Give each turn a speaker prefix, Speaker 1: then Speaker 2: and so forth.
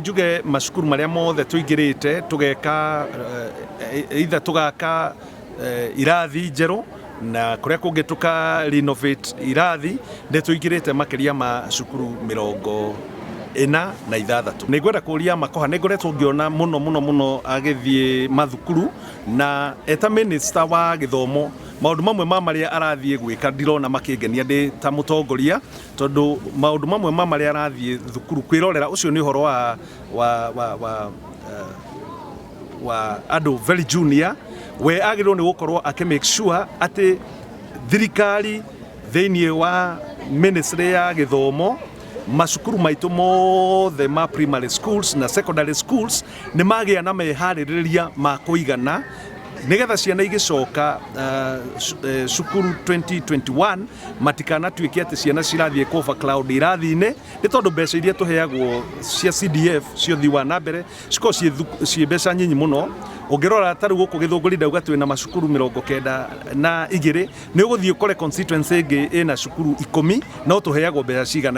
Speaker 1: Njuge macukuru maria mothe tuingirite tugeka either tugaka irathi njeru na kuria kungi tuka renovate irathi nde tuingirite makiria ma cukuru 46 nigwenda kuria makoha ningoretwo ngiona muno agithie mathukuru na eta minister wa githomo maundu mamwe ma maria arathie gwika ndirona makingenia ndi ta mutongoria tondu maundu mamwe ma maria arathie thukuru kwirorera ucio ni uhoro wa andu very junior we agirwo ni gukorwo make sure ati thirikari theinie wa ministry ya githomo macukuru maitu mothe ma primary schools na secondary schools ni magia na mehaririria ma kuigana nigetha ciana igicoka cukuru 2021 matikana tuike ati ciana cirathie cover cloud irathi-ine ni tondu mbeca iria tuheagwo cia CDF cio thi wa na mbere ciko cie mbeca nyinyi muno ungirora taru guku githunguri ndauga twina macukuru 92 ni uguthie ukore constituency ingi ina cukuru 10 no tuheagwo mbeca cigana